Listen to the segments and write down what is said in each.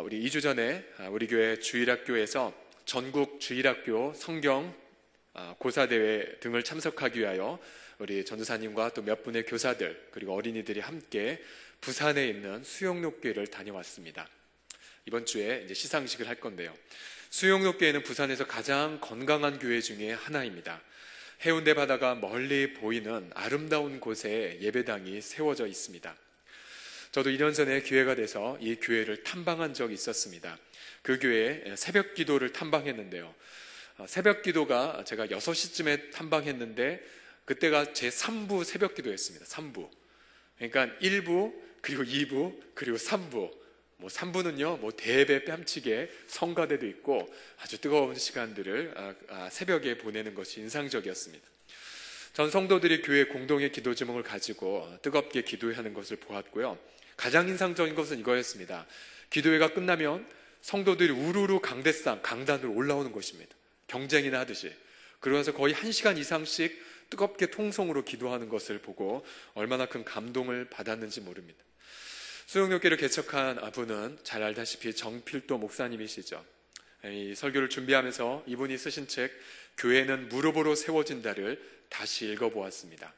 우리 2주 전에 우리 교회 주일학교에서 전국 주일학교 성경 고사대회 등을 참석하기 위하여 우리 전도사님과 또 몇 분의 교사들 그리고 어린이들이 함께 부산에 있는 수영록교회를 다녀왔습니다. 이번 주에 이제 시상식을 할 건데요. 수영록교회는 부산에서 가장 건강한 교회 중에 하나입니다. 해운대 바다가 멀리 보이는 아름다운 곳에 예배당이 세워져 있습니다. 저도 2년 전에 기회가 돼서 이 교회를 탐방한 적이 있었습니다. 그 교회에 새벽 기도를 탐방했는데요. 새벽 기도가 제가 6시쯤에 탐방했는데 그때가 제 3부 새벽 기도였습니다. 3부. 그러니까 1부, 그리고 2부, 그리고 3부. 3부는요, 대배 뺨치게 성가대도 있고 아주 뜨거운 시간들을 새벽에 보내는 것이 인상적이었습니다. 전 성도들이 교회 공동의 기도 제목을 가지고 뜨겁게 기도하는 것을 보았고요. 가장 인상적인 것은 이거였습니다. 기도회가 끝나면 성도들이 우르르 강단으로 올라오는 것입니다. 경쟁이나 하듯이. 그러면서 거의 1시간 이상씩 뜨겁게 통성으로 기도하는 것을 보고 얼마나 큰 감동을 받았는지 모릅니다. 수영록교회를 개척한 분은 잘 알다시피 정필도 목사님이시죠. 이 설교를 준비하면서 이분이 쓰신 책 교회는 무릎으로 세워진다를 다시 읽어보았습니다.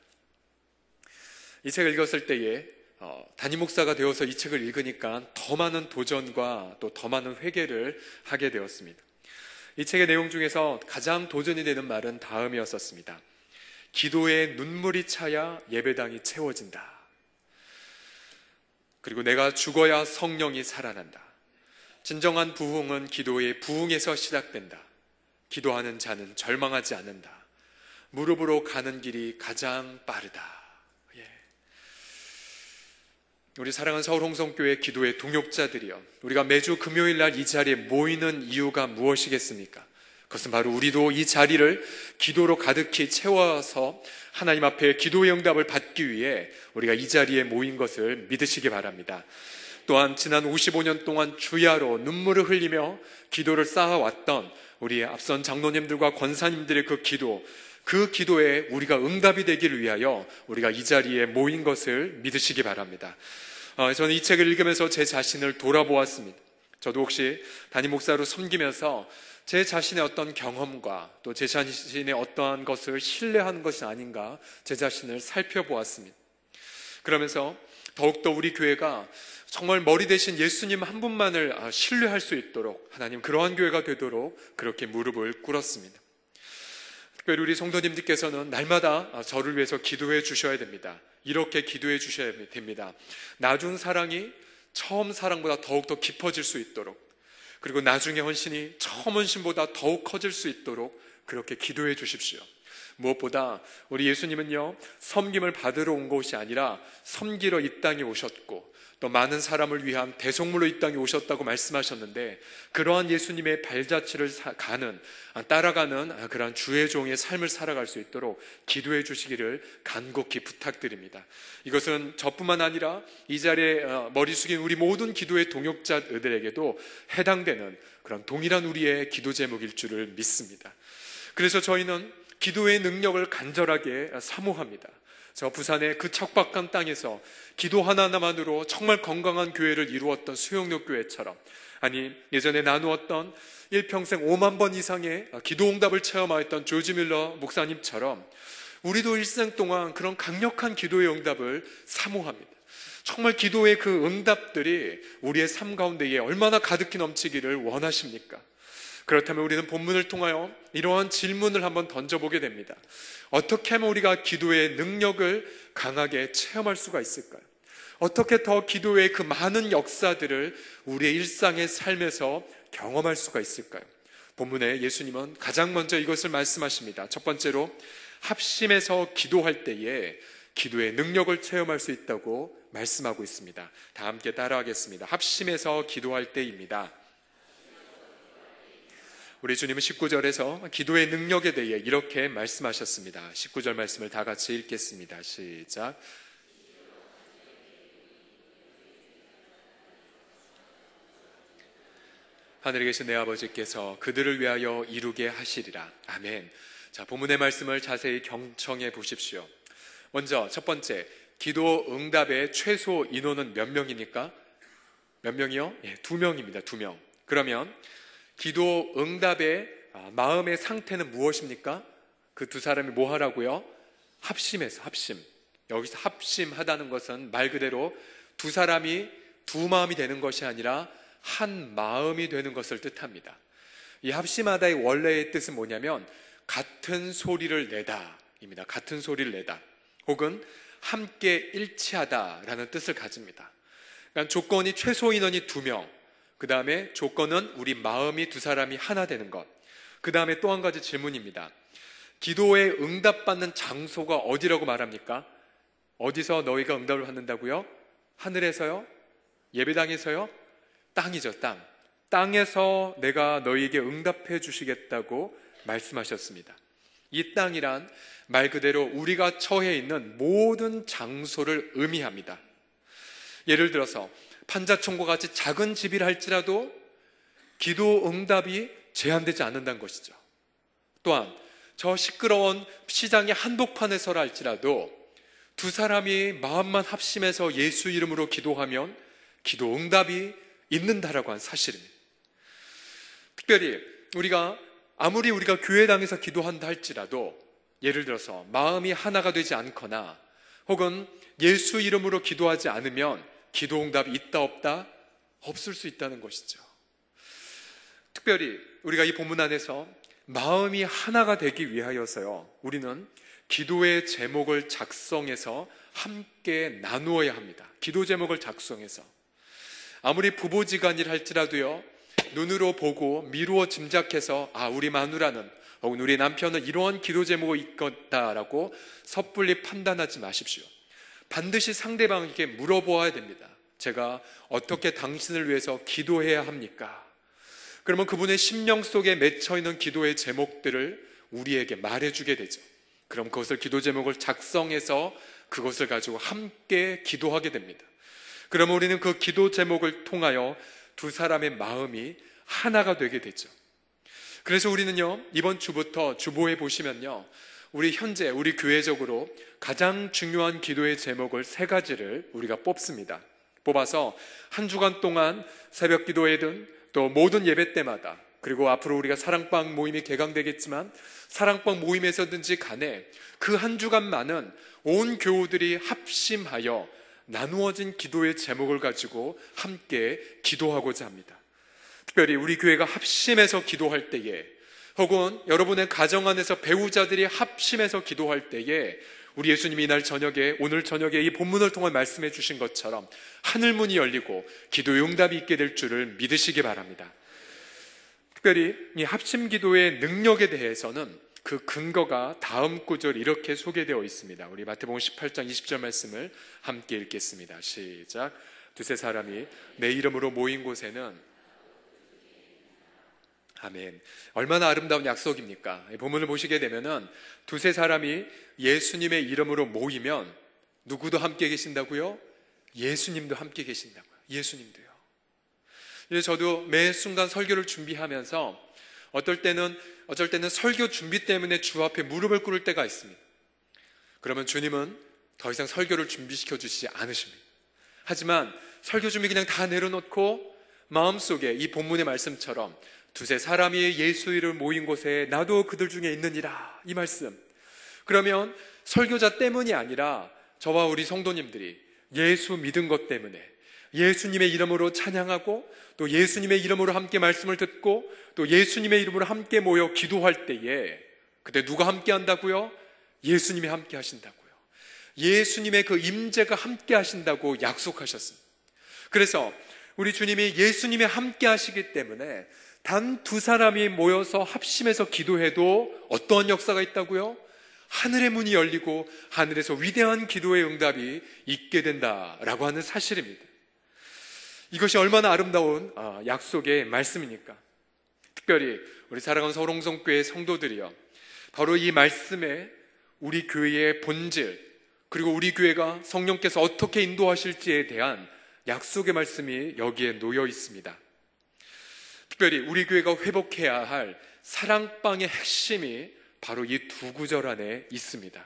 이 책을 읽었을 때에 담임 목사가 되어서 이 책을 읽으니까 더 많은 도전과 또 더 많은 회개를 하게 되었습니다. 이 책의 내용 중에서 가장 도전이 되는 말은 다음이었습니다. 기도에 눈물이 차야 예배당이 채워진다. 그리고 내가 죽어야 성령이 살아난다. 진정한 부흥은 기도의 부흥에서 시작된다. 기도하는 자는 절망하지 않는다. 무릎으로 가는 길이 가장 빠르다. 우리 사랑하는 서울 홍성교회 기도의 동역자들이여, 우리가 매주 금요일 날 이 자리에 모이는 이유가 무엇이겠습니까? 그것은 바로 우리도 이 자리를 기도로 가득히 채워서 하나님 앞에 기도의 응답을 받기 위해 우리가 이 자리에 모인 것을 믿으시기 바랍니다. 또한 지난 55년 동안 주야로 눈물을 흘리며 기도를 쌓아왔던 우리 앞선 장로님들과 권사님들의 그 기도에 우리가 응답이 되기를 위하여 우리가 이 자리에 모인 것을 믿으시기 바랍니다. 저는 이 책을 읽으면서 제 자신을 돌아보았습니다. 저도 혹시 담임 목사로 섬기면서 제 자신의 어떤 경험과 또 제 자신의 어떠한 것을 신뢰하는 것이 아닌가 제 자신을 살펴보았습니다. 그러면서 더욱더 우리 교회가 정말 머리 대신 예수님 한 분만을 신뢰할 수 있도록 하나님 그러한 교회가 되도록 그렇게 무릎을 꿇었습니다. 특별히 우리 성도님들께서는 날마다 저를 위해서 기도해 주셔야 됩니다. 이렇게 기도해 주셔야 됩니다. 나중 사랑이 처음 사랑보다 더욱더 깊어질 수 있도록, 그리고 나중의 헌신이 처음 헌신보다 더욱 커질 수 있도록 그렇게 기도해 주십시오. 무엇보다 우리 예수님은요, 섬김을 받으러 온 것이 아니라 섬기러 이 땅에 오셨고 또 많은 사람을 위한 대속물로 이 땅에 오셨다고 말씀하셨는데, 그러한 예수님의 발자취를 따라가는 그러한 주의 종의 삶을 살아갈 수 있도록 기도해 주시기를 간곡히 부탁드립니다. 이것은 저뿐만 아니라 이 자리에 머리 숙인 우리 모든 기도의 동역자들에게도 해당되는 그런 동일한 우리의 기도 제목일 줄을 믿습니다. 그래서 저희는 기도의 능력을 간절하게 사모합니다. 저 부산의 그 척박한 땅에서 기도 하나만으로 정말 건강한 교회를 이루었던 수영록교회처럼, 아니 예전에 나누었던 일평생 5만 번 이상의 기도 응답을 체험하였던 조지 밀러 목사님처럼 우리도 일생 동안 그런 강력한 기도의 응답을 사모합니다. 정말 기도의 그 응답들이 우리의 삶 가운데에 얼마나 가득히 넘치기를 원하십니까? 그렇다면 우리는 본문을 통하여 이러한 질문을 한번 던져보게 됩니다. 어떻게 하면 우리가 기도의 능력을 강하게 체험할 수가 있을까요? 어떻게 더 기도의 그 많은 역사들을 우리의 일상의 삶에서 경험할 수가 있을까요? 본문에 예수님은 가장 먼저 이것을 말씀하십니다. 첫 번째로 합심해서 기도할 때에 기도의 능력을 체험할 수 있다고 말씀하고 있습니다. 다 함께 따라하겠습니다. 합심해서 기도할 때입니다. 우리 주님은 19절에서 기도의 능력에 대해 이렇게 말씀하셨습니다. 19절 말씀을 다 같이 읽겠습니다. 시작. 하늘에 계신 내 아버지께서 그들을 위하여 이루게 하시리라. 아멘. 자, 본문의 말씀을 자세히 경청해 보십시오. 먼저 첫 번째, 기도 응답의 최소 인원은 몇 명입니까? 몇 명이요? 예, 2명입니다. 2명. 그러면 기도 응답의 마음의 상태는 무엇입니까? 그 두 사람이 뭐 하라고요? 합심해서, 합심. 여기서 합심하다는 것은 말 그대로 두 사람이 두 마음이 되는 것이 아니라 한 마음이 되는 것을 뜻합니다. 이 합심하다의 원래의 뜻은 뭐냐면 같은 소리를 내다입니다. 같은 소리를 내다. 혹은 함께 일치하다라는 뜻을 가집니다. 그러니까 조건이 최소 인원이 2명, 그 다음에 조건은 우리 마음이 두 사람이 하나 되는 것. 그 다음에 또 한 가지 질문입니다. 기도에 응답받는 장소가 어디라고 말합니까? 어디서 너희가 응답을 받는다고요? 하늘에서요? 예배당에서요? 땅이죠, 땅. 땅에서 내가 너희에게 응답해 주시겠다고 말씀하셨습니다. 이 땅이란 말 그대로 우리가 처해 있는 모든 장소를 의미합니다. 예를 들어서 판자촌과 같이 작은 집이라 할지라도 기도 응답이 제한되지 않는다는 것이죠. 또한 저 시끄러운 시장의 한복판에서라 할지라도 두 사람이 마음만 합심해서 예수 이름으로 기도하면 기도 응답이 있는다라고 한 사실입니다. 특별히 아무리 우리가 교회당에서 기도한다 할지라도 예를 들어서 마음이 하나가 되지 않거나 혹은 예수 이름으로 기도하지 않으면 기도 응답이 있다 없다? 없을 수 있다는 것이죠. 특별히 우리가 이 본문 안에서 마음이 하나가 되기 위하여서요, 우리는 기도의 제목을 작성해서 함께 나누어야 합니다. 기도 제목을 작성해서 아무리 부부지간이라 할지라도요, 눈으로 보고 미루어 짐작해서 우리 마누라는 혹은 우리 남편은 이러한 기도 제목이 있겠다라고 섣불리 판단하지 마십시오. 반드시 상대방에게 물어보아야 됩니다. 제가 어떻게 당신을 위해서 기도해야 합니까? 그러면 그분의 심령 속에 맺혀있는 기도의 제목들을 우리에게 말해주게 되죠. 그럼 그것을 기도 제목을 작성해서 그것을 가지고 함께 기도하게 됩니다. 그러면 우리는 그 기도 제목을 통하여 두 사람의 마음이 하나가 되게 되죠. 그래서 우리는요, 이번 주부터 주보에 보시면요, 우리 교회적으로 가장 중요한 기도의 제목을 3가지를 우리가 뽑습니다. 뽑아서 한 주간 동안 새벽 기도회든 또 모든 예배 때마다, 그리고 앞으로 우리가 사랑방 모임이 개강되겠지만 사랑방 모임에서든지 간에 그 한 주간만은 온 교우들이 합심하여 나누어진 기도의 제목을 가지고 함께 기도하고자 합니다. 특별히 우리 교회가 합심해서 기도할 때에, 혹은 여러분의 가정 안에서 배우자들이 합심해서 기도할 때에 우리 예수님이 오늘 저녁에 이 본문을 통해 말씀해 주신 것처럼 하늘문이 열리고 기도의 응답이 있게 될 줄을 믿으시기 바랍니다. 특별히 이 합심 기도의 능력에 대해서는 그 근거가 다음 구절 이렇게 소개되어 있습니다. 우리 마태복음 18장 20절 말씀을 함께 읽겠습니다. 시작. 두세 사람이 내 이름으로 모인 곳에는, 아멘. 얼마나 아름다운 약속입니까? 본문을 보시게 되면은 두세 사람이 예수님의 이름으로 모이면 누구도 함께 계신다고요? 예수님도 함께 계신다고요. 예수님도요. 저도 매 순간 설교를 준비하면서 어쩔 때는 설교 준비 때문에 주 앞에 무릎을 꿇을 때가 있습니다. 그러면 주님은 더 이상 설교를 준비시켜 주시지 않으십니다. 하지만 설교 준비 그냥 다 내려놓고 마음속에 이 본문의 말씀처럼 두세 사람이 예수 이름을 모인 곳에 나도 그들 중에 있느니라, 이 말씀. 그러면 설교자 때문이 아니라 저와 우리 성도님들이 예수 믿은 것 때문에 예수님의 이름으로 찬양하고 또 예수님의 이름으로 함께 말씀을 듣고 또 예수님의 이름으로 함께 모여 기도할 때에 그때 누가 함께 한다고요? 예수님이 함께 하신다고요. 예수님의 그 임재가 함께 하신다고 약속하셨습니다. 그래서 우리 주님이 예수님이 함께 하시기 때문에 단 두 사람이 모여서 합심해서 기도해도 어떠한 역사가 있다고요? 하늘의 문이 열리고 하늘에서 위대한 기도의 응답이 있게 된다라고 하는 사실입니다. 이것이 얼마나 아름다운 약속의 말씀이니까. 특별히 우리 사랑하는 서울홍성교회 성도들이요, 바로 이 말씀에 우리 교회의 본질, 그리고 우리 교회가 성령께서 어떻게 인도하실지에 대한 약속의 말씀이 여기에 놓여 있습니다. 특별히 우리 교회가 회복해야 할 사랑방의 핵심이 바로 이 2 구절 안에 있습니다.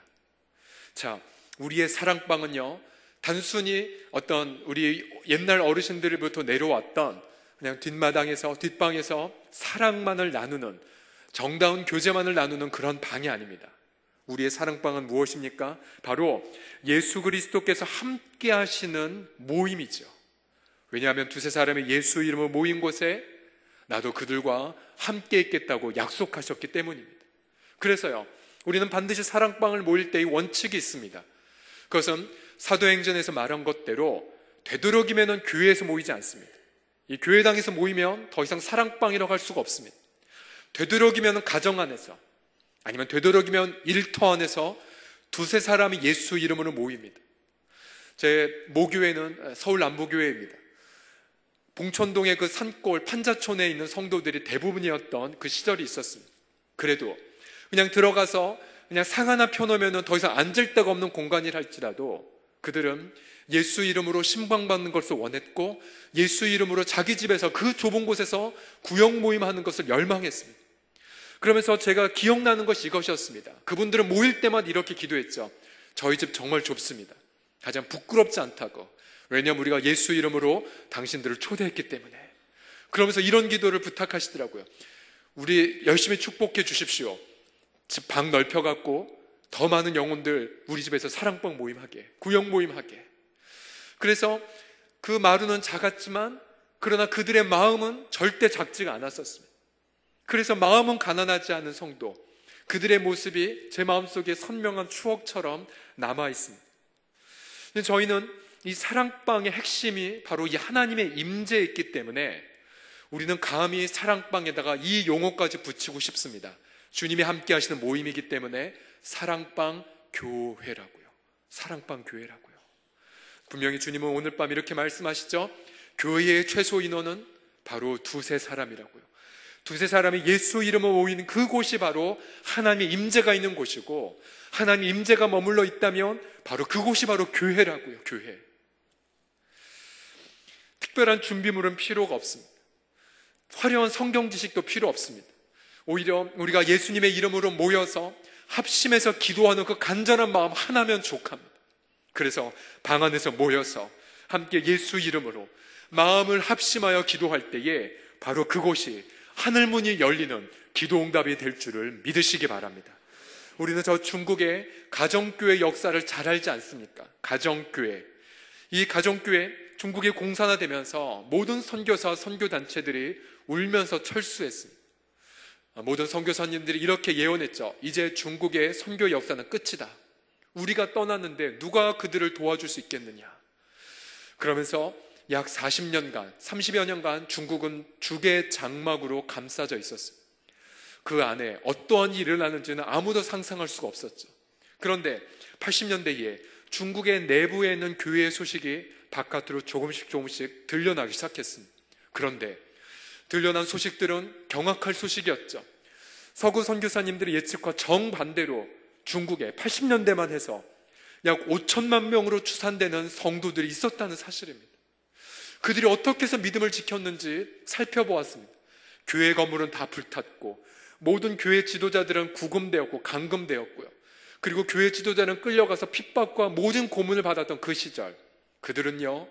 자, 우리의 사랑방은요, 단순히 어떤 우리 옛날 어르신들부터 내려왔던 그냥 뒷방에서 사랑만을 나누는, 정다운 교제만을 나누는 그런 방이 아닙니다. 우리의 사랑방은 무엇입니까? 바로 예수 그리스도께서 함께 하시는 모임이죠. 왜냐하면 두세 사람이 예수 이름으로 모인 곳에 나도 그들과 함께 있겠다고 약속하셨기 때문입니다. 그래서요, 우리는 반드시 사랑방을 모일 때의 원칙이 있습니다. 그것은 사도행전에서 말한 것대로 되도록이면 교회에서 모이지 않습니다. 이 교회당에서 모이면 더 이상 사랑방이라고 할 수가 없습니다. 되도록이면 가정 안에서, 아니면 되도록이면 일터 안에서 두세 사람이 예수 이름으로 모입니다. 제 모교회는 서울 남부교회입니다. 봉천동의 그 산골 판자촌에 있는 성도들이 대부분이었던 그 시절이 있었습니다. 그래도 그냥 들어가서 그냥 상 하나 펴놓으면 더 이상 앉을 데가 없는 공간이라 할지라도 그들은 예수 이름으로 신방받는 것을 원했고, 예수 이름으로 자기 집에서 그 좁은 곳에서 구역 모임하는 것을 열망했습니다. 그러면서 제가 기억나는 것이 이것이었습니다. 그분들은 모일 때마다 이렇게 기도했죠. 저희 집 정말 좁습니다. 가장 부끄럽지 않다고. 왜냐하면 우리가 예수 이름으로 당신들을 초대했기 때문에. 그러면서 이런 기도를 부탁하시더라고요. 우리 열심히 축복해 주십시오. 집 방 넓혀갖고 더 많은 영혼들 우리 집에서 사랑방 모임하게, 구역 모임하게. 그래서 그 마루는 작았지만 그러나 그들의 마음은 절대 작지가 않았었습니다. 그래서 마음은 가난하지 않은 성도, 그들의 모습이 제 마음속에 선명한 추억처럼 남아있습니다. 저희는 이 사랑방의 핵심이 바로 이 하나님의 임재에 있기 때문에 우리는 감히 사랑방에다가 이 용어까지 붙이고 싶습니다. 주님이 함께 하시는 모임이기 때문에 사랑방 교회라고요. 사랑방 교회라고요. 분명히 주님은 오늘 밤 이렇게 말씀하시죠. 교회의 최소 인원은 바로 두세 사람이라고요. 두세 사람이 예수 이름으로 모이는 그곳이 바로 하나님의 임재가 있는 곳이고, 하나님의 임재가 머물러 있다면 바로 그곳이 바로 교회라고요. 교회. 특별한 준비물은 필요가 없습니다. 화려한 성경 지식도 필요 없습니다. 오히려 우리가 예수님의 이름으로 모여서 합심해서 기도하는 그 간절한 마음 하나면 족합니다. 그래서 방 안에서 모여서 함께 예수 이름으로 마음을 합심하여 기도할 때에 바로 그곳이 하늘문이 열리는 기도응답이 될 줄을 믿으시기 바랍니다. 우리는 저 중국의 가정교회 역사를 잘 알지 않습니까? 가정교회. 이 가정교회 중국이 공산화되면서 모든 선교사, 선교단체들이 울면서 철수했습니다. 모든 선교사님들이 이렇게 예언했죠. 이제 중국의 선교 역사는 끝이다. 우리가 떠났는데 누가 그들을 도와줄 수 있겠느냐. 그러면서 약 40년간, 30여 년간 중국은 죽의 장막으로 감싸져 있었습니다. 그 안에 어떠한 일이 일어나는지는 아무도 상상할 수가 없었죠. 그런데 80년대에 중국의 내부에 있는 교회의 소식이 바깥으로 조금씩 들려나기 시작했습니다. 그런데 들려난 소식들은 경악할 소식이었죠. 서구 선교사님들의 예측과 정반대로 중국에 80년대만 해서 약 5천만 명으로 추산되는 성도들이 있었다는 사실입니다. 그들이 어떻게 해서 믿음을 지켰는지 살펴보았습니다. 교회 건물은 다 불탔고, 모든 교회 지도자들은 구금되었고 감금되었고요. 그리고 교회 지도자는 끌려가서 핍박과 모든 고문을 받았던 그 시절, 그들은요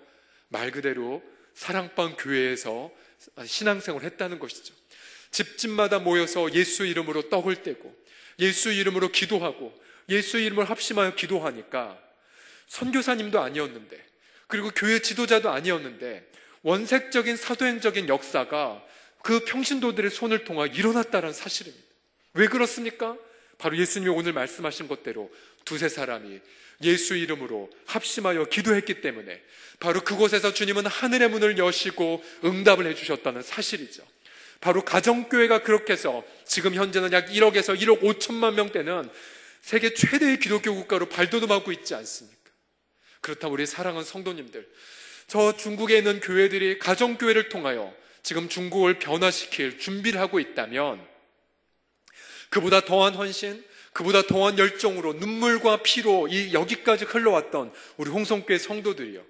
말 그대로 사랑방 교회에서 신앙생활을 했다는 것이죠. 집집마다 모여서 예수 이름으로 떡을 떼고 예수 이름으로 기도하고 예수 이름을 합심하여 기도하니까 선교사님도 아니었는데, 그리고 교회 지도자도 아니었는데 원색적인 사도행적인 역사가 그 평신도들의 손을 통해 일어났다는 사실입니다. 왜 그렇습니까? 바로 예수님이 오늘 말씀하신 것대로 두세 사람이 예수 이름으로 합심하여 기도했기 때문에 바로 그곳에서 주님은 하늘의 문을 여시고 응답을 해주셨다는 사실이죠. 바로 가정교회가 그렇게 해서 지금 현재는 약 1억에서 1억 5천만 명대는 세계 최대의 기독교 국가로 발돋움하고 있지 않습니까? 그렇다면 우리 사랑하는 성도님들, 저 중국에 있는 교회들이 가정교회를 통하여 지금 중국을 변화시킬 준비를 하고 있다면 그보다 더한 헌신, 그보다 더한 열정으로 눈물과 피로 여기까지 흘러왔던 우리 홍성교회 성도들이요,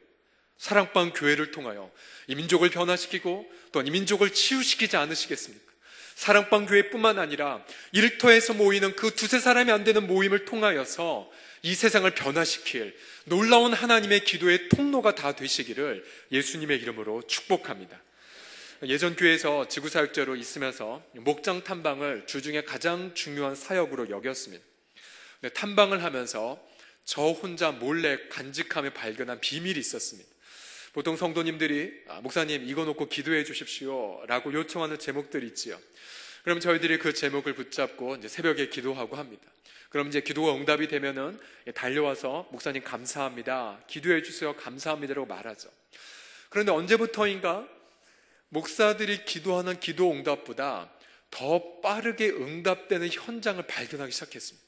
사랑방 교회를 통하여 이 민족을 변화시키고 또 이 민족을 치유시키지 않으시겠습니까? 사랑방 교회뿐만 아니라 일터에서 모이는 그 두세 사람이 안 되는 모임을 통하여서 이 세상을 변화시킬 놀라운 하나님의 기도의 통로가 다 되시기를 예수님의 이름으로 축복합니다. 예전 교회에서 지구사역자로 있으면서 목장 탐방을 주중에 가장 중요한 사역으로 여겼습니다. 탐방을 하면서 저 혼자 몰래 간직하며 발견한 비밀이 있었습니다. 보통 성도님들이 목사님 이거 놓고 기도해 주십시오 라고 요청하는 제목들이 있지요. 그럼 저희들이 그 제목을 붙잡고 이제 새벽에 기도하고 합니다. 그럼 이제 기도가 응답이 되면은 달려와서 목사님 감사합니다, 기도해 주세요, 감사합니다라고 말하죠. 그런데 언제부터인가 목사들이 기도하는 기도 응답보다 더 빠르게 응답되는 현장을 발견하기 시작했습니다.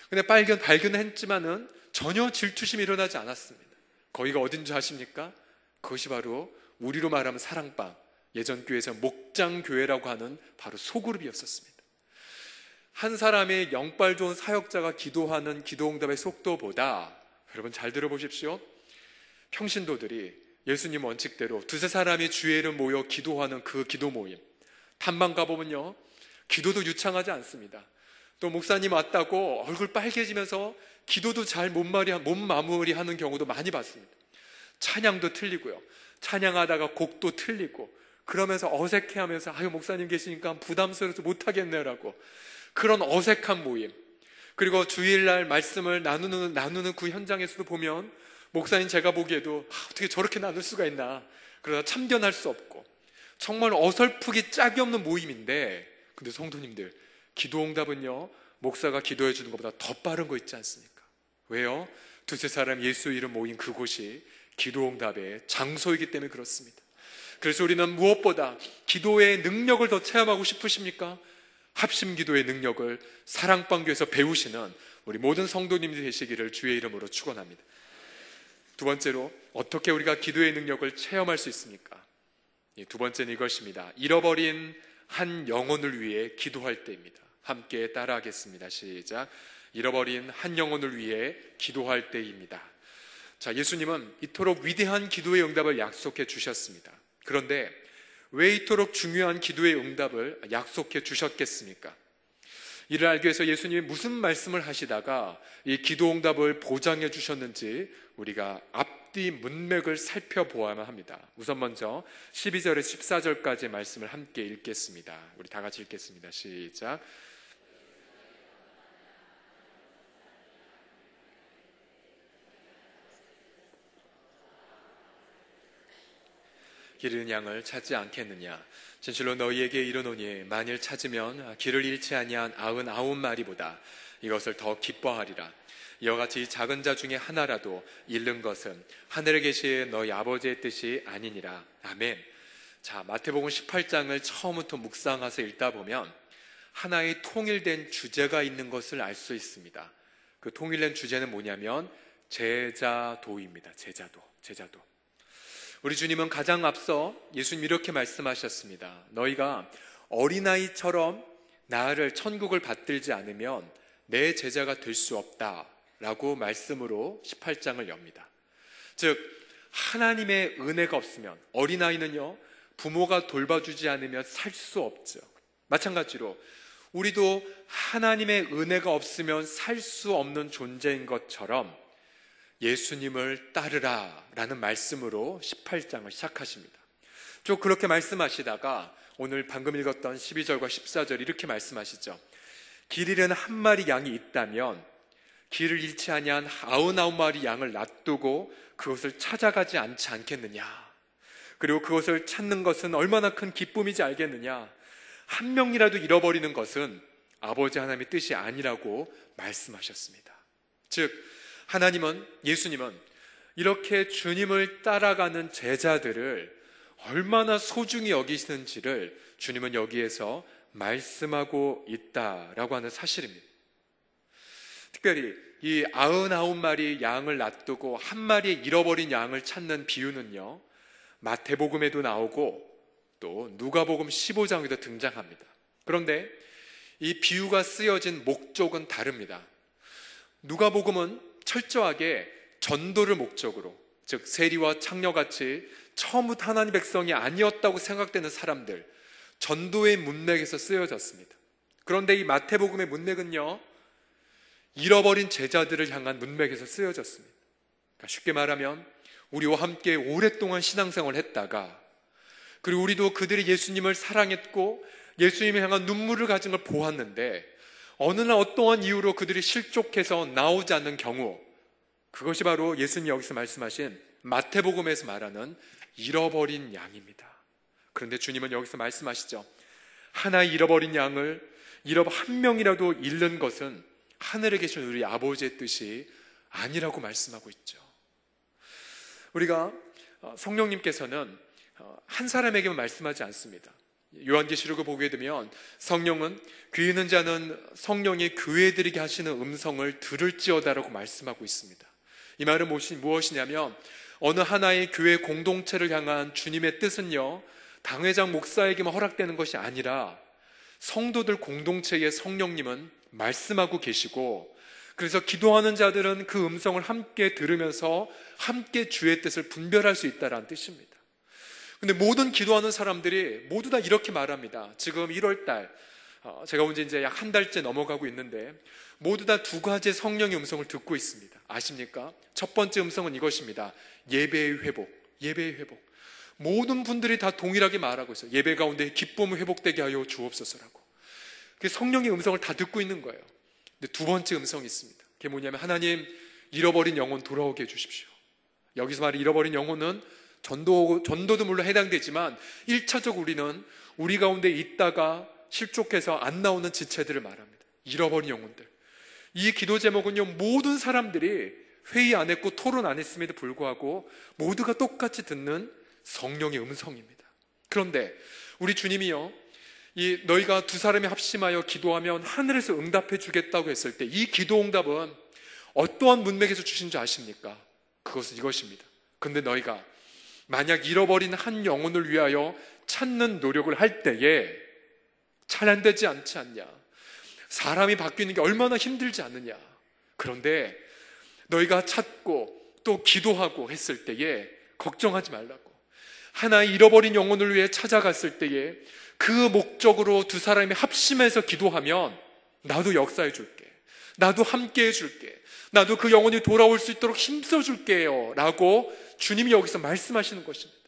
근데 발견했지만은 전혀 질투심이 일어나지 않았습니다. 거기가 어딘지 아십니까? 그것이 바로 우리로 말하면 사랑방, 예전 교회에서 목장교회라고 하는 바로 소그룹이었었습니다. 한 사람의 영빨 좋은 사역자가 기도하는 기도응답의 속도보다, 여러분 잘 들어보십시오, 평신도들이 예수님 원칙대로 두세 사람이 주의 이름 모여 기도하는 그 기도 모임, 탐방 가보면요 기도도 유창하지 않습니다. 또 목사님 왔다고 얼굴 빨개지면서 기도도 잘 못 마무리하는 경우도 많이 봤습니다. 찬양도 틀리고요, 찬양하다가 곡도 틀리고, 그러면서 어색해하면서 아유 목사님 계시니까 부담스러워서 못하겠네라고, 그런 어색한 모임. 그리고 주일날 말씀을 나누는 그 현장에서도 보면 목사님 제가 보기에도 어떻게 저렇게 나눌 수가 있나, 그러다 참견할 수 없고 정말 어설프기 짝이 없는 모임인데, 근데 성도님들, 기도응답은요 목사가 기도해 주는 것보다 더 빠른 거 있지 않습니까? 왜요? 두세 사람 예수 이름 모인 그곳이 기도응답의 장소이기 때문에 그렇습니다. 그래서 우리는 무엇보다 기도의 능력을 더 체험하고 싶으십니까? 합심기도의 능력을 사랑방교에서 배우시는 우리 모든 성도님들이 되시기를 주의 이름으로 축원합니다. 두 번째로, 어떻게 우리가 기도의 능력을 체험할 수 있습니까? 두 번째는 이것입니다. 잃어버린 한 영혼을 위해 기도할 때입니다. 함께 따라하겠습니다. 시작. 잃어버린 한 영혼을 위해 기도할 때입니다. 자, 예수님은 이토록 위대한 기도의 응답을 약속해 주셨습니다. 그런데 왜 이토록 중요한 기도의 응답을 약속해 주셨겠습니까? 이를 알기 위해서 예수님이 무슨 말씀을 하시다가 이 기도 응답을 보장해 주셨는지 우리가 앞뒤 문맥을 살펴보아야만 합니다. 우선 먼저 12절에서 14절까지 말씀을 함께 읽겠습니다. 우리 다 같이 읽겠습니다. 시작. 길 잃은 양을 찾지 않겠느냐? 진실로 너희에게 이르노니 만일 찾으면 길을 잃지 아니한 99마리보다 이것을 더 기뻐하리라. 이와 같이 작은 자 중에 하나라도 잃는 것은 하늘에 계신 너희 아버지의 뜻이 아니니라. 아멘. 자, 마태복음 18장을 처음부터 묵상해서 읽다 보면 하나의 통일된 주제가 있는 것을 알 수 있습니다. 그 통일된 주제는 뭐냐면 제자도입니다. 제자도. 우리 주님은 가장 앞서 예수님 이렇게 말씀하셨습니다. 너희가 어린아이처럼 나를 천국을 받들지 않으면 내 제자가 될 수 없다 라고 말씀으로 18장을 엽니다. 즉 하나님의 은혜가 없으면, 어린아이는요 부모가 돌봐주지 않으면 살 수 없죠. 마찬가지로 우리도 하나님의 은혜가 없으면 살 수 없는 존재인 것처럼 예수님을 따르라 라는 말씀으로 18장을 시작하십니다. 쭉 그렇게 말씀하시다가 오늘 방금 읽었던 12절과 14절 이렇게 말씀하시죠. 길 잃은 한 마리 양이 있다면 길을 잃지 아니한 99마리 양을 놔두고 그것을 찾아가지 않지 않겠느냐. 그리고 그것을 찾는 것은 얼마나 큰 기쁨이지 알겠느냐. 한 명이라도 잃어버리는 것은 아버지 하나님의 뜻이 아니라고 말씀하셨습니다. 즉 예수님은 이렇게 주님을 따라가는 제자들을 얼마나 소중히 여기시는지를 주님은 여기에서 말씀하고 있다라고 하는 사실입니다. 특별히 이 99마리 양을 놔두고 한 마리의 잃어버린 양을 찾는 비유는요 마태복음에도 나오고 또 누가복음 15장에도 등장합니다. 그런데 이 비유가 쓰여진 목적은 다릅니다. 누가복음은 철저하게 전도를 목적으로, 즉 세리와 창녀같이 처음부터 하나님 백성이 아니었다고 생각되는 사람들, 전도의 문맥에서 쓰여졌습니다. 그런데 이 마태복음의 문맥은요 잃어버린 제자들을 향한 문맥에서 쓰여졌습니다. 그러니까 쉽게 말하면 우리와 함께 오랫동안 신앙생활을 했다가, 그리고 우리도 그들이 예수님을 사랑했고 예수님을 향한 눈물을 가진 걸 보았는데 어느 날 어떠한 이유로 그들이 실족해서 나오지 않는 경우, 그것이 바로 예수님이 여기서 말씀하신 마태복음에서 말하는 잃어버린 양입니다. 그런데 주님은 여기서 말씀하시죠. 하나의 잃어버린 양을 한 명이라도 잃는 것은 하늘에 계신 우리 아버지의 뜻이 아니라고 말씀하고 있죠. 우리가 성령님께서는 한 사람에게만 말씀하지 않습니다. 요한계시록을 보게 되면 성령은 귀 있는 자는 성령이 교회들에게 하시는 음성을 들을지어다라고 말씀하고 있습니다. 이 말은 무엇이냐면 어느 하나의 교회 공동체를 향한 주님의 뜻은요, 당회장 목사에게만 허락되는 것이 아니라 성도들 공동체의 성령님은 말씀하고 계시고, 그래서 기도하는 자들은 그 음성을 함께 들으면서 함께 주의 뜻을 분별할 수 있다는 뜻입니다. 근데 모든 기도하는 사람들이 모두 다 이렇게 말합니다. 지금 1월달, 제가 온 지 이제 약 한 달째 넘어가고 있는데 모두 다 두 가지의 성령의 음성을 듣고 있습니다. 아십니까? 첫 번째 음성은 이것입니다. 예배의 회복, 예배의 회복. 모든 분들이 다 동일하게 말하고 있어요. 예배 가운데 기쁨을 회복되게 하여 주옵소서라고. 성령의 음성을 다 듣고 있는 거예요. 근데 두 번째 음성이 있습니다. 그게 뭐냐면, 하나님, 잃어버린 영혼 돌아오게 해주십시오. 여기서 말하는 잃어버린 영혼은 전도도 물론 해당되지만 1차적으로 우리는 우리 가운데 있다가 실족해서 안 나오는 지체들을 말합니다. 잃어버린 영혼들. 이 기도 제목은요, 모든 사람들이 회의 안 했고 토론 안 했음에도 불구하고 모두가 똑같이 듣는 성령의 음성입니다. 그런데 우리 주님이요, 너희가 두 사람이 합심하여 기도하면 하늘에서 응답해 주겠다고 했을 때 이 기도 응답은 어떠한 문맥에서 주신 줄 아십니까? 그것은 이것입니다. 근데 너희가 만약 잃어버린 한 영혼을 위하여 찾는 노력을 할 때에 잘 안 되지 않지 않냐? 사람이 바뀌는 게 얼마나 힘들지 않느냐? 그런데 너희가 찾고 또 기도하고 했을 때에 걱정하지 말라고. 하나의 잃어버린 영혼을 위해 찾아갔을 때에 그 목적으로 두 사람이 합심해서 기도하면 나도 역사해 줄게. 나도 함께 해줄게. 나도 그 영혼이 돌아올 수 있도록 힘써 줄게요 라고 주님이 여기서 말씀하시는 것입니다.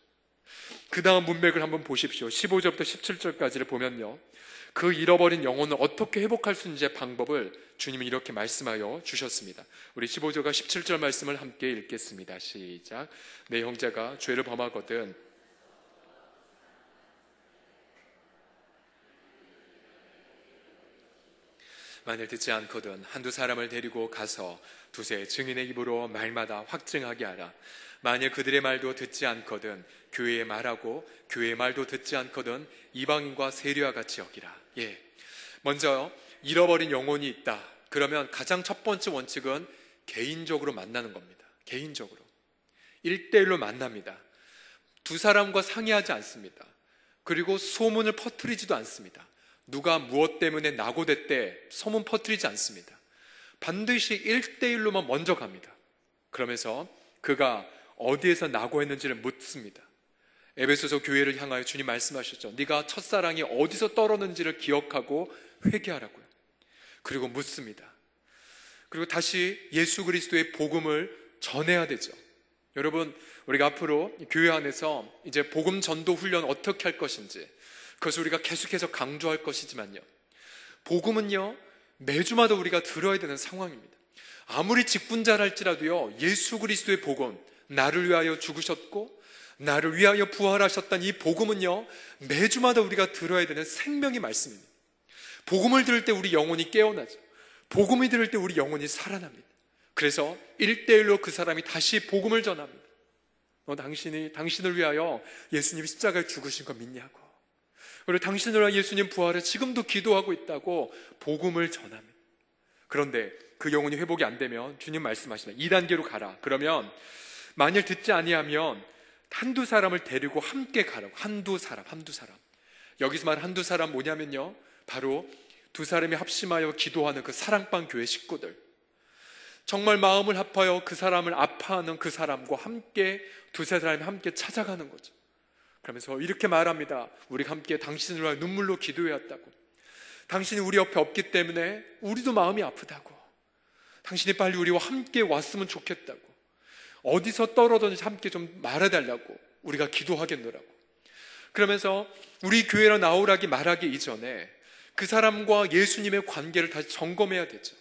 그 다음 문맥을 한번 보십시오. 15절부터 17절까지를 보면요, 그 잃어버린 영혼을 어떻게 회복할 수 있는지의 방법을 주님이 이렇게 말씀하여 주셨습니다. 우리 15절과 17절 말씀을 함께 읽겠습니다. 시작. 내 형제가 죄를 범하거든 만일 듣지 않거든 한두 사람을 데리고 가서 두세 증인의 입으로 말마다 확증하게 하라. 만일 그들의 말도 듣지 않거든 교회의 말하고 교회의 말도 듣지 않거든 이방인과 세리와 같이 여기라. 먼저 잃어버린 영혼이 있다. 그러면 가장 첫 번째 원칙은 개인적으로 만나는 겁니다. 개인적으로 1대1로 만납니다. 두 사람과 상의하지 않습니다. 그리고 소문을 퍼뜨리지도 않습니다. 누가 무엇 때문에 낙오됐대 소문 퍼뜨리지 않습니다. 반드시 1대1로만 먼저 갑니다. 그러면서 그가 어디에서 낙오했는지를 묻습니다. 에베소서 교회를 향하여 주님 말씀하셨죠. 네가 첫사랑이 어디서 떨었는지를 기억하고 회개하라고요. 그리고 묻습니다. 그리고 다시 예수 그리스도의 복음을 전해야 되죠. 여러분, 우리가 앞으로 교회 안에서 이제 복음 전도 훈련 어떻게 할 것인지 그것을 우리가 계속해서 강조할 것이지만요, 복음은요 매주마다 우리가 들어야 되는 상황입니다. 아무리 직분자랄지라도요, 예수 그리스도의 복음, 나를 위하여 죽으셨고 나를 위하여 부활하셨다는 이 복음은요 매주마다 우리가 들어야 되는 생명의 말씀입니다. 복음을 들을 때 우리 영혼이 깨어나죠. 복음을 들을 때 우리 영혼이 살아납니다. 그래서 1대1로 그 사람이 다시 복음을 전합니다. 당신을 위하여 예수님이 십자가에 죽으신 거 믿냐고. 그리고 당신을 위하여 예수님 부활을 지금도 기도하고 있다고 복음을 전합니다. 그런데 그 영혼이 회복이 안 되면 주님 말씀하시나 2단계로 가라. 그러면 만일 듣지 아니하면 한두 사람을 데리고 함께 가라고. 한두 사람. 여기서 말하는 한두 사람 뭐냐면요, 바로 두 사람이 합심하여 기도하는 그 사랑방 교회 식구들, 정말 마음을 합하여 그 사람을 아파하는 그 사람과 함께 두세 사람이 함께 찾아가는 거죠. 그러면서 이렇게 말합니다. 우리가 함께 당신을 위하여 눈물로 기도해왔다고. 당신이 우리 옆에 없기 때문에 우리도 마음이 아프다고. 당신이 빨리 우리와 함께 왔으면 좋겠다고, 어디서 떨어졌는지 함께 좀 말해달라고 우리가 기도하겠노라고. 그러면서 우리 교회로 나오라기 말하기 이전에 그 사람과 예수님의 관계를 다시 점검해야 되죠.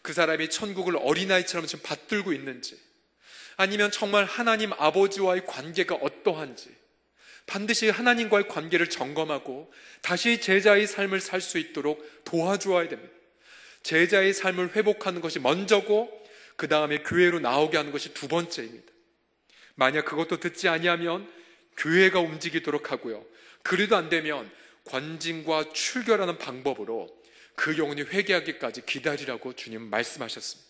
그 사람이 천국을 어린아이처럼 지금 받들고 있는지, 아니면 정말 하나님 아버지와의 관계가 어떠한지 반드시 하나님과의 관계를 점검하고 다시 제자의 삶을 살 수 있도록 도와주어야 됩니다. 제자의 삶을 회복하는 것이 먼저고 그 다음에 교회로 나오게 하는 것이 두 번째입니다. 만약 그것도 듣지 아니하면 교회가 움직이도록 하고요, 그래도 안 되면 관징과 출결하는 방법으로 그 영혼이 회개하기까지 기다리라고 주님 말씀하셨습니다.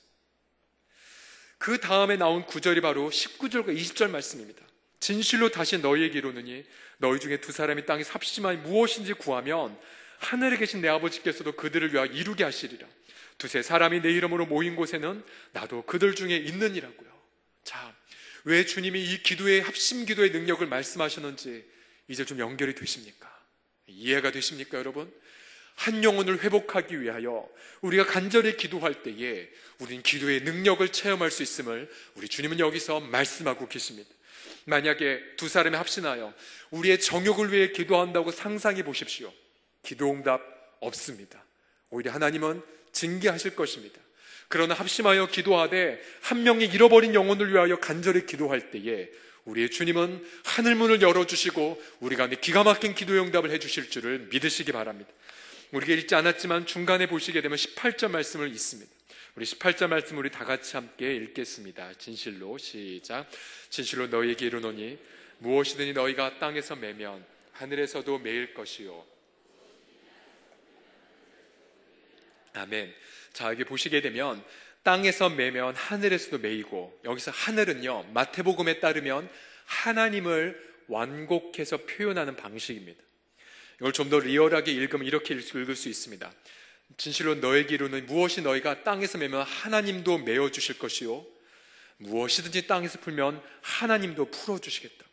그 다음에 나온 구절이 바로 19절과 20절 말씀입니다. 진실로 다시 너희에게 이르노니 너희 중에 두 사람이 땅에 삽시만이 무엇인지 구하면 하늘에 계신 내 아버지께서도 그들을 위하여 이루게 하시리라. 두세 사람이 내 이름으로 모인 곳에는 나도 그들 중에 있느니라고요. 자, 왜 주님이 이 기도의 합심 기도의 능력을 말씀하셨는지 이제 좀 연결이 되십니까? 이해가 되십니까, 여러분? 한 영혼을 회복하기 위하여 우리가 간절히 기도할 때에 우린 기도의 능력을 체험할 수 있음을 우리 주님은 여기서 말씀하고 계십니다. 만약에 두 사람이 합심하여 우리의 정욕을 위해 기도한다고 상상해 보십시오. 기도 응답 없습니다. 오히려 하나님은 징계하실 것입니다. 그러나 합심하여 기도하되 한 명이 잃어버린 영혼을 위하여 간절히 기도할 때에 우리의 주님은 하늘문을 열어주시고 우리 가운데 기가 막힌 기도 응답을 해주실 줄을 믿으시기 바랍니다. 우리가 읽지 않았지만 중간에 보시게 되면 18절 말씀을 읽습니다. 우리 18절 말씀 우리 다 같이 함께 읽겠습니다. 진실로 시작. 진실로 너희에게 이르노니 무엇이든지 너희가 땅에서 매면 하늘에서도 매일 것이요. 아멘. 자, 여기 보시게 되면 땅에서 매면 하늘에서도 매이고, 여기서 하늘은요, 마태복음에 따르면 하나님을 완곡해서 표현하는 방식입니다. 이걸 좀 더 리얼하게 읽으면 이렇게 읽을 수 있습니다. 진실로 너에게 이르노니 무엇이 너희가 땅에서 매면 하나님도 메어 주실 것이요 무엇이든지 땅에서 풀면 하나님도 풀어주시겠다고.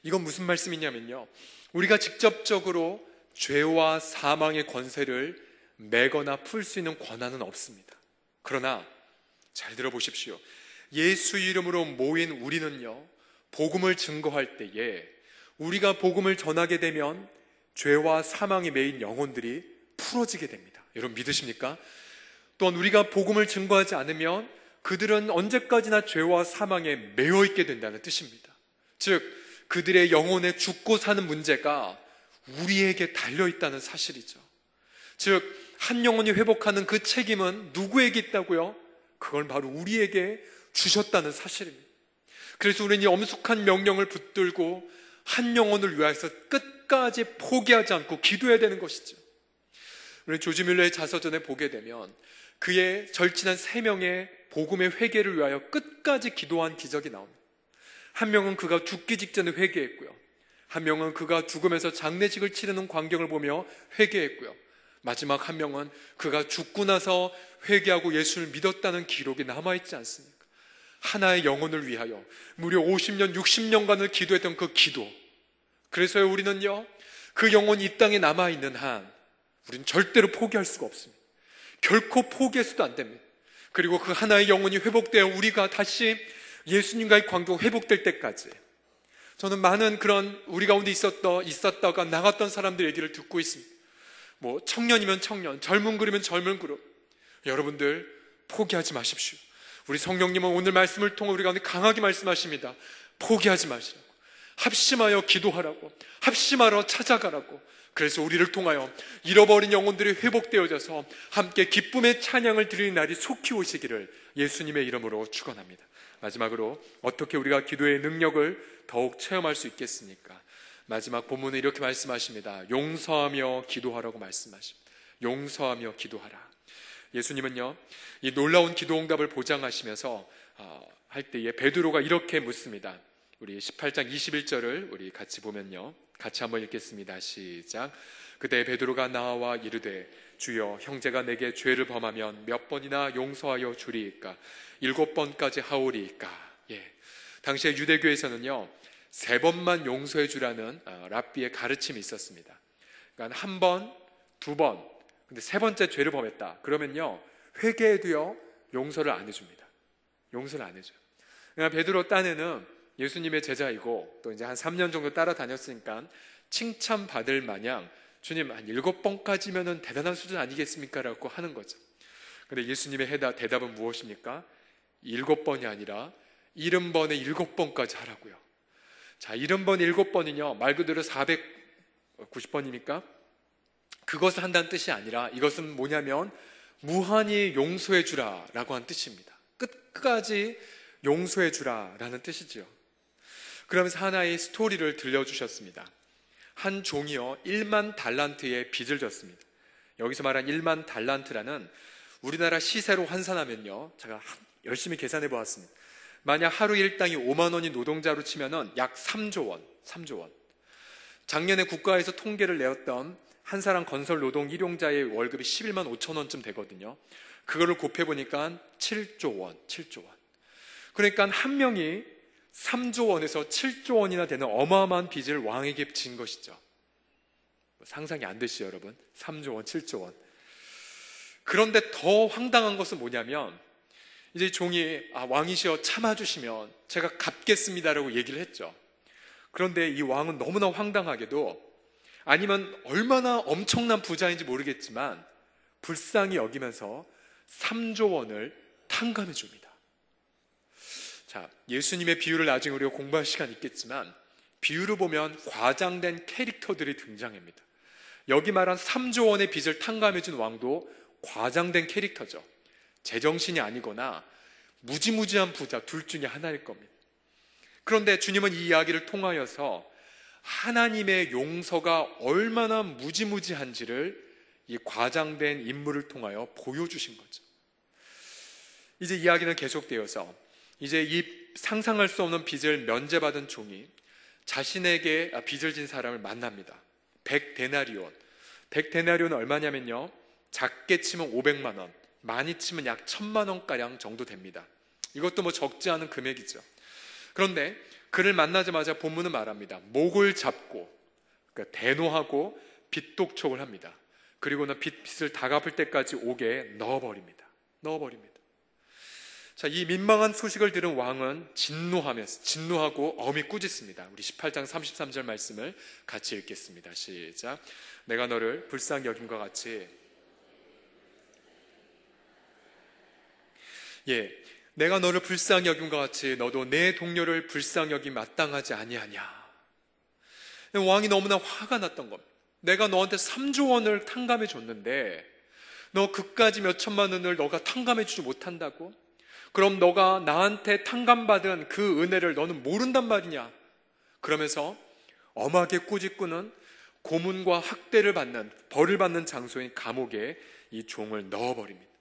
이건 무슨 말씀이냐면요, 우리가 직접적으로 죄와 사망의 권세를 매거나 풀 수 있는 권한은 없습니다. 그러나 잘 들어보십시오. 예수 이름으로 모인 우리는요, 복음을 증거할 때에 우리가 복음을 전하게 되면 죄와 사망에 매인 영혼들이 풀어지게 됩니다. 여러분 믿으십니까? 또한 우리가 복음을 증거하지 않으면 그들은 언제까지나 죄와 사망에 매여 있게 된다는 뜻입니다. 즉 그들의 영혼에 죽고 사는 문제가 우리에게 달려있다는 사실이죠. 즉 한 영혼이 회복하는 그 책임은 누구에게 있다고요? 그걸 바로 우리에게 주셨다는 사실입니다. 그래서 우리는 이 엄숙한 명령을 붙들고 한 영혼을 위해서 끝까지 포기하지 않고 기도해야 되는 것이죠. 우리 조지 뮬러의 자서전에 보게 되면 그의 절친한 3명의 복음의 회개를 위하여 끝까지 기도한 기적이 나옵니다. 한 명은 그가 죽기 직전에 회개했고요, 한 명은 그가 죽으면서 장례식을 치르는 광경을 보며 회개했고요, 마지막 한 명은 그가 죽고 나서 회개하고 예수를 믿었다는 기록이 남아있지 않습니까? 하나의 영혼을 위하여 무려 50년, 60년간을 기도했던 그 기도. 그래서 우리는요, 그 영혼이 이 땅에 남아있는 한 우리는 절대로 포기할 수가 없습니다. 결코 포기해서도 안 됩니다. 그리고 그 하나의 영혼이 회복되어 우리가 다시 예수님과의 관계가 회복될 때까지, 저는 많은 그런 우리 가운데 있었다가 나갔던 사람들 얘기를 듣고 있습니다. 뭐 청년이면 청년, 젊은 그룹이면 젊은 그룹. 여러분들 포기하지 마십시오. 우리 성령님은 오늘 말씀을 통해 우리 가운데 강하게 말씀하십니다. 포기하지 마시라고, 합심하여 기도하라고, 합심하러 찾아가라고. 그래서 우리를 통하여 잃어버린 영혼들이 회복되어져서 함께 기쁨의 찬양을 드리는 날이 속히 오시기를 예수님의 이름으로 축원합니다. 마지막으로 어떻게 우리가 기도의 능력을 더욱 체험할 수 있겠습니까? 마지막 본문은 이렇게 말씀하십니다. 용서하며 기도하라고 말씀하십니다. 용서하며 기도하라. 예수님은요, 이 놀라운 기도 응답을 보장하시면서 할 때에 베드로가 이렇게 묻습니다. 우리 18장 21절을 우리 같이 보면요, 같이 한번 읽겠습니다. 시작. 그때 베드로가 나와 이르되 주여, 형제가 내게 죄를 범하면 몇 번이나 용서하여 주리이까? 7번까지 하오리이까? 예. 당시에 유대교에서는요, 3번만 용서해 주라는 랍비의 가르침이 있었습니다. 그러니까 1번, 2번, 근데 3번째 죄를 범했다 그러면요, 회개해도요 용서를 안 해줍니다. 용서를 안 해줘요. 그러니까 베드로 딴에는 예수님의 제자이고 또 이제 한 3년 정도 따라다녔으니까 칭찬받을 마냥 주님 한 7번까지면은 대단한 수준 아니겠습니까? 라고 하는 거죠. 근데 예수님의 대답은 무엇입니까? 7번이 아니라 70번에 7번까지 하라고요. 자, 70번 7번이요 말 그대로 490번이니까 그것을 한다는 뜻이 아니라 이것은 뭐냐면 무한히 용서해 주라 라고 한 뜻입니다. 끝까지 용서해 주라 라는 뜻이죠. 그러면서 하나의 스토리를 들려주셨습니다. 한 종이요 1만 달란트의 빚을 졌습니다. 여기서 말한 1만 달란트라는 우리나라 시세로 환산하면요 제가 열심히 계산해 보았습니다. 만약 하루 일당이 5만 원이 노동자로 치면은 약 3조 원. 작년에 국가에서 통계를 내었던 한 사람 건설 노동 일용자의 월급이 11만 5천 원쯤 되거든요. 그거를 곱해보니까 7조 원. 그러니까 한 명이 3조 원에서 7조 원이나 되는 어마어마한 빚을 왕에게 진 것이죠. 상상이 안 되시죠, 여러분? 3조 원, 7조 원. 그런데 더 황당한 것은 뭐냐면 이제 종이 왕이시여 참아주시면 제가 갚겠습니다라고 얘기를 했죠. 그런데 이 왕은 너무나 황당하게도 아니면 얼마나 엄청난 부자인지 모르겠지만 불쌍히 여기면서 3조 원을 탕감해 줍니다. 자, 예수님의 비유를 나중에 우리가 공부할 시간이 있겠지만 비유를 보면 과장된 캐릭터들이 등장합니다. 여기 말한 3조 원의 빚을 탕감해 준 왕도 과장된 캐릭터죠. 제정신이 아니거나 무지무지한 부자 둘 중에 하나일 겁니다. 그런데 주님은 이 이야기를 통하여서 하나님의 용서가 얼마나 무지무지한지를 이 과장된 인물을 통하여 보여주신 거죠. 이제 이야기는 계속되어서 이제 이 상상할 수 없는 빚을 면제받은 종이 자신에게 빚을 진 사람을 만납니다. 100데나리온. 100데나리온은 얼마냐면요 작게 치면 500만 원, 많이 치면 약 1000만 원가량 정도 됩니다. 이것도 뭐 적지 않은 금액이죠. 그런데 그를 만나자마자 본문은 말합니다. 목을 잡고 그러니까 대노하고 빚독촉을 합니다. 그리고는 빚을 다 갚을 때까지 옥에 넣어버립니다. 자, 이 민망한 소식을 들은 왕은 진노하고 엄히 꾸짖습니다. 우리 18장 33절 말씀을 같이 읽겠습니다. 시작. 내가 너를 불쌍히 여김과 같이 내가 너를 불쌍히 여김과 같이 너도 내 동료를 불쌍히 여김 마땅하지 아니하냐. 왕이 너무나 화가 났던 겁니다. 내가 너한테 3조 원을 탕감해 줬는데 너 그까지 몇 천만 원을 너가 탕감해 주지 못한다고? 그럼 너가 나한테 탕감받은 그 은혜를 너는 모른단 말이냐? 그러면서 엄하게 꾸짖고는 고문과 학대를 받는 벌을 받는 장소인 감옥에 이 종을 넣어버립니다.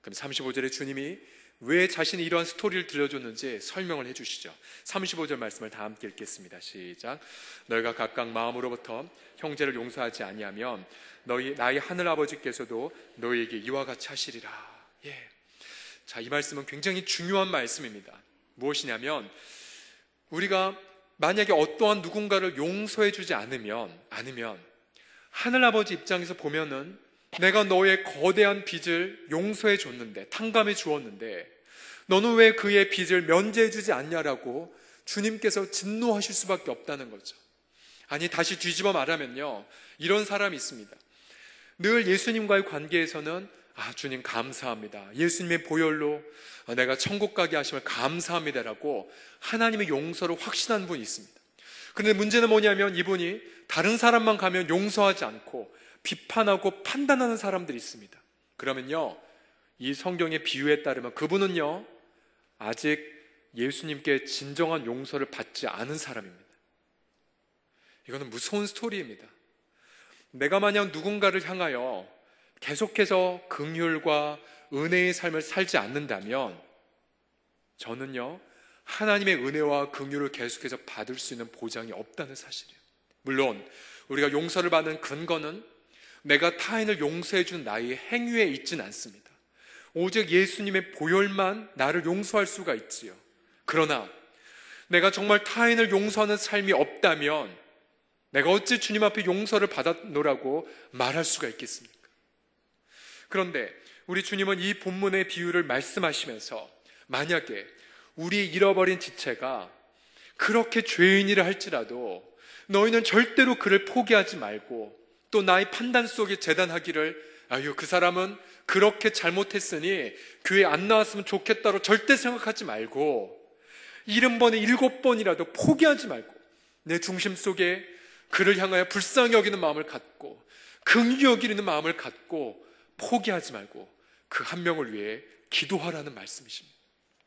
그럼 35절에 주님이 왜 자신이 이러한 스토리를 들려줬는지 설명을 해주시죠. 35절 말씀을 다 함께 읽겠습니다. 시작. 너희가 각각 마음으로부터 형제를 용서하지 아니하면 나의 하늘아버지께서도 너희에게 이와 같이 하시리라. 자, 이 말씀은 굉장히 중요한 말씀입니다. 무엇이냐면 우리가 만약에 어떠한 누군가를 용서해 주지 않으면 하늘아버지 입장에서 보면은 내가 너의 거대한 빚을 용서해 줬는데 탕감해 주었는데 너는 왜 그의 빚을 면제해 주지 않냐라고 주님께서 진노하실 수밖에 없다는 거죠. 아니, 다시 뒤집어 말하면요 이런 사람이 있습니다. 늘 예수님과의 관계에서는 주님 감사합니다. 예수님의 보혈로 내가 천국 가게 하심을 감사합니다라고 하나님의 용서를 확신한 분이 있습니다. 그런데 문제는 뭐냐면 이분이 다른 사람만 가면 용서하지 않고 비판하고 판단하는 사람들이 있습니다. 그러면요 이 성경의 비유에 따르면 그분은요 아직 예수님께 진정한 용서를 받지 않은 사람입니다. 이거는 무서운 스토리입니다. 내가 만약 누군가를 향하여 계속해서 긍휼과 은혜의 삶을 살지 않는다면 저는요 하나님의 은혜와 긍휼을 계속해서 받을 수 있는 보장이 없다는 사실이에요. 물론 우리가 용서를 받는 근거는 내가 타인을 용서해 준 나의 행위에 있지는 않습니다. 오직 예수님의 보혈만 나를 용서할 수가 있지요. 그러나 내가 정말 타인을 용서하는 삶이 없다면 내가 어찌 주님 앞에 용서를 받았노라고 말할 수가 있겠습니까? 그런데 우리 주님은 이 본문의 비유를 말씀하시면서 만약에 우리 잃어버린 지체가 그렇게 죄인이라 할지라도 너희는 절대로 그를 포기하지 말고 또 나의 판단 속에 재단하기를 아유 그 사람은 그렇게 잘못했으니 교회 안 나왔으면 좋겠다로 절대 생각하지 말고 70번에 7번이라도 포기하지 말고 내 중심 속에 그를 향하여 불쌍히 여기는 마음을 갖고 긍휼히 여기는 마음을 갖고 포기하지 말고 그 한 명을 위해 기도하라는 말씀이십니다.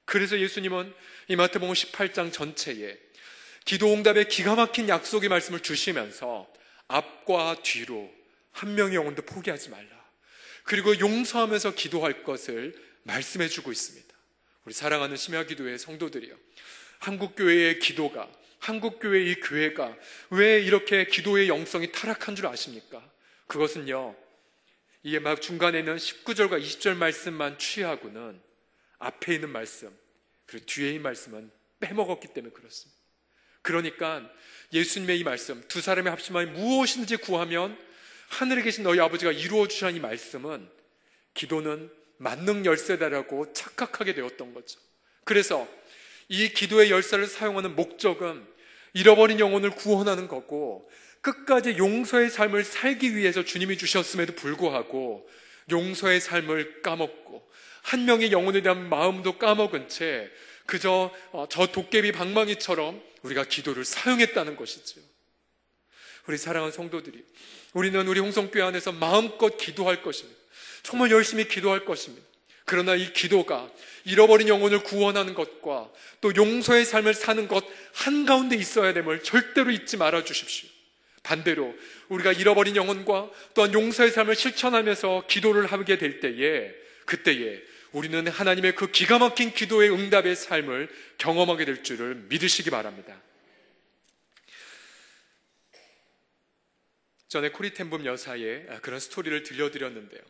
그래서 예수님은 이 마태복음 18장 전체에 기도응답의 기가 막힌 약속의 말씀을 주시면서 앞과 뒤로 한 명의 영혼도 포기하지 말라, 그리고 용서하면서 기도할 것을 말씀해 주고 있습니다. 우리 사랑하는 심야기도회 성도들이요, 한국교회의 기도가, 한국교회의 이 교회가 왜 이렇게 기도의 영성이 타락한 줄 아십니까? 그것은요, 이게 막 중간에 있는 19절과 20절 말씀만 취하고는 앞에 있는 말씀 그리고 뒤에 있는 말씀은 빼먹었기 때문에 그렇습니다. 그러니까 예수님의 이 말씀, 두 사람의 합심하여 무엇이든지 구하면 하늘에 계신 너희 아버지가 이루어 주시라는 이 말씀은 기도는 만능 열쇠다라고 착각하게 되었던 거죠. 그래서 이 기도의 열쇠를 사용하는 목적은 잃어버린 영혼을 구원하는 거고, 끝까지 용서의 삶을 살기 위해서 주님이 주셨음에도 불구하고 용서의 삶을 까먹고 한 명의 영혼에 대한 마음도 까먹은 채 그저 저 도깨비 방망이처럼 우리가 기도를 사용했다는 것이죠. 우리 사랑하는 성도들이, 우리는 우리 홍성교회 안에서 마음껏 기도할 것입니다. 정말 열심히 기도할 것입니다. 그러나 이 기도가 잃어버린 영혼을 구원하는 것과 또 용서의 삶을 사는 것 한가운데 있어야 됨을 절대로 잊지 말아 주십시오. 반대로 우리가 잃어버린 영혼과 또한 용서의 삶을 실천하면서 기도를 하게 될 때에, 그때에 우리는 하나님의 그 기가 막힌 기도의 응답의 삶을 경험하게 될 줄을 믿으시기 바랍니다. 전에 코리텐붐 여사의 그런 스토리를 들려드렸는데요,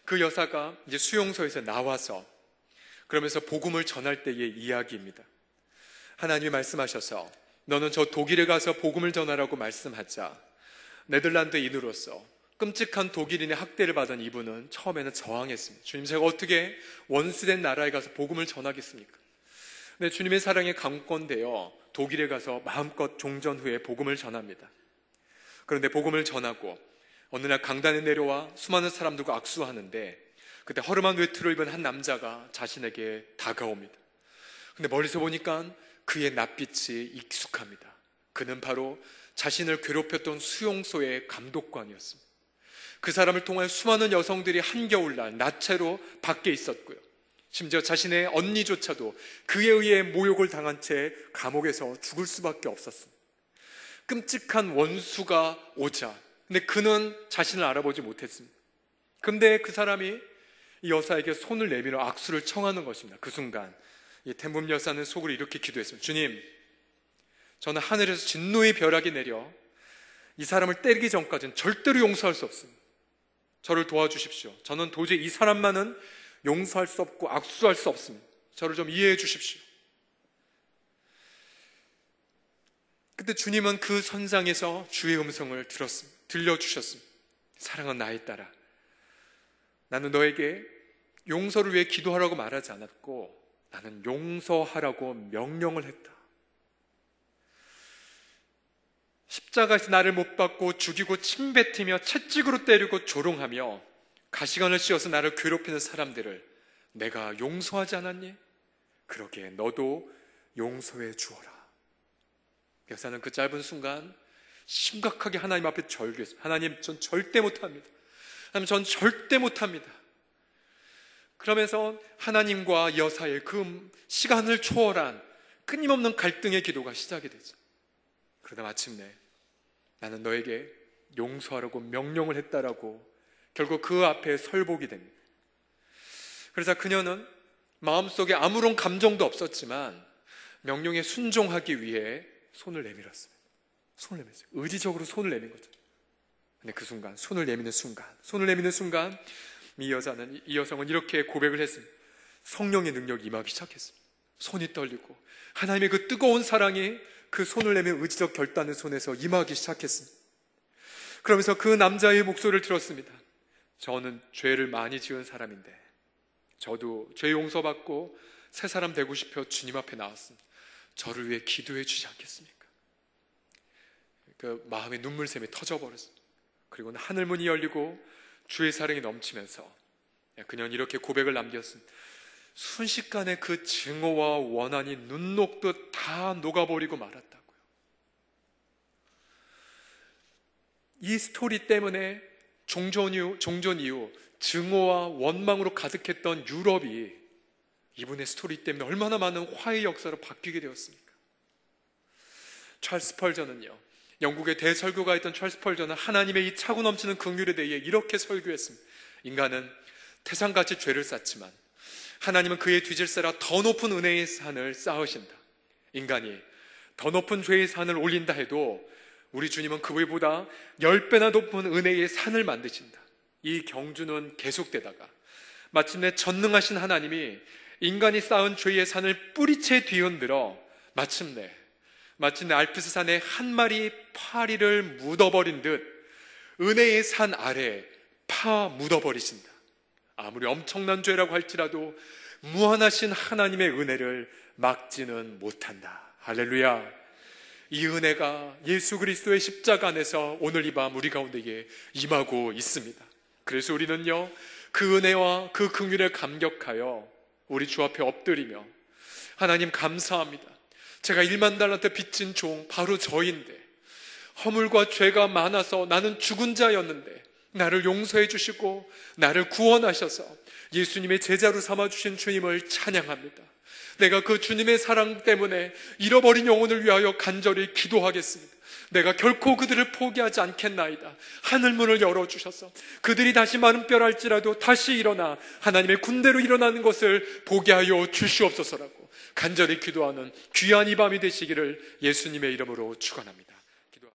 그 여사가 이제 수용소에서 나와서 그러면서 복음을 전할 때의 이야기입니다. 하나님이 말씀하셔서 너는 저 독일에 가서 복음을 전하라고 말씀하자 네덜란드인으로서 끔찍한 독일인의 학대를 받은 이분은 처음에는 저항했습니다. 주님, 제가 어떻게 원수된 나라에 가서 복음을 전하겠습니까? 근데 주님의 사랑에 감건되어 독일에 가서 마음껏 종전 후에 복음을 전합니다. 그런데 복음을 전하고 어느 날 강단에 내려와 수많은 사람들과 악수하는데 그때 허름한 외투를 입은 한 남자가 자신에게 다가옵니다. 근데 멀리서 보니까 그의 낯빛이 익숙합니다. 그는 바로 자신을 괴롭혔던 수용소의 감독관이었습니다. 그 사람을 통해 수많은 여성들이 한겨울날 나체로 밖에 있었고요, 심지어 자신의 언니조차도 그에 의해 모욕을 당한 채 감옥에서 죽을 수밖에 없었습니다. 끔찍한 원수가 오자, 근데 그는 자신을 알아보지 못했습니다. 근데 그 사람이 이 여사에게 손을 내밀어 악수를 청하는 것입니다. 그 순간 이 텐붐 여사는 속으로 이렇게 기도했습니다. 주님, 저는 하늘에서 진노의 벼락이 내려 이 사람을 때리기 전까지는 절대로 용서할 수 없습니다. 저를 도와주십시오. 저는 도저히 이 사람만은 용서할 수 없고 악수할 수 없습니다. 저를 좀 이해해 주십시오. 그때 주님은 그 선상에서 주의 음성을 들려주셨습니다. 사랑하는 나의 딸아, 나는 너에게 용서를 위해 기도하라고 말하지 않았고 나는 용서하라고 명령을 했다. 십자가에서 나를 못 박고 죽이고 침뱉으며 채찍으로 때리고 조롱하며 가시관을 씌워서 나를 괴롭히는 사람들을 내가 용서하지 않았니? 그러기에 너도 용서해 주어라. 여사는 그 짧은 순간 심각하게 하나님 앞에 절규했습니다. 하나님, 전 절대 못합니다. 하나님, 전 절대 못합니다. 그러면서 하나님과 여사의 그 시간을 초월한 끊임없는 갈등의 기도가 시작이 되죠. 그러다 마침내 나는 너에게 용서하라고 명령을 했다라고 결국 그 앞에 설복이 됩니다. 그래서 그녀는 마음속에 아무런 감정도 없었지만 명령에 순종하기 위해 손을 내밀었습니다. 손을 내밀었어요. 의지적으로 손을 내민 거죠. 근데 그 순간, 손을 내미는 순간 이 여성은 이렇게 고백을 했습니다. 성령의 능력이 임하기 시작했습니다. 손이 떨리고 하나님의 그 뜨거운 사랑이 그 손을 내민 의지적 결단의 손에서 임하기 시작했습니다. 그러면서 그 남자의 목소리를 들었습니다. 저는 죄를 많이 지은 사람인데 저도 죄 용서받고 새 사람 되고 싶어 주님 앞에 나왔습니다. 저를 위해 기도해 주지 않겠습니까? 그 마음의 눈물샘이 터져버렸습니다. 그리고는 하늘문이 열리고 주의 사랑이 넘치면서 그녀는 이렇게 고백을 남겼습니다. 순식간에 그 증오와 원한이 눈 녹듯 다 녹아버리고 말았다고요. 이 스토리 때문에 종전 이후 증오와 원망으로 가득했던 유럽이 이분의 스토리 때문에 얼마나 많은 화해의 역사로 바뀌게 되었습니까? 찰스 스펄전은요, 영국의 대설교가였던 찰스 스펄전은 하나님의 이 차고 넘치는 긍휼에 대해 이렇게 설교했습니다. 인간은 태산같이 죄를 쌓지만 하나님은 그의 뒤질세라 더 높은 은혜의 산을 쌓으신다. 인간이 더 높은 죄의 산을 올린다 해도 우리 주님은 그보다 10배나 높은 은혜의 산을 만드신다. 이 경주는 계속되다가 마침내 전능하신 하나님이 인간이 쌓은 죄의 산을 뿌리채 뒤흔들어 마침내 알프스 산에 한 마리 파리를 묻어버린 듯 은혜의 산 아래 파 묻어버리신다. 아무리 엄청난 죄라고 할지라도 무한하신 하나님의 은혜를 막지는 못한다. 할렐루야. 이 은혜가 예수 그리스도의 십자가 안에서 오늘 이 밤 우리 가운데에 임하고 있습니다. 그래서 우리는요, 그 은혜와 그 긍휼에 감격하여 우리 주 앞에 엎드리며 하나님 감사합니다. 제가 1만 달란트 빚진 종 바로 저인데 허물과 죄가 많아서 나는 죽은 자였는데 나를 용서해 주시고 나를 구원하셔서 예수님의 제자로 삼아주신 주님을 찬양합니다. 내가 그 주님의 사랑 때문에 잃어버린 영혼을 위하여 간절히 기도하겠습니다. 내가 결코 그들을 포기하지 않겠나이다. 하늘문을 열어주셔서 그들이 다시 마른 뼈랄지라도 다시 일어나 하나님의 군대로 일어나는 것을 보게 하여 주시옵소서라고 간절히 기도하는 귀한 이 밤이 되시기를 예수님의 이름으로 축원합니다.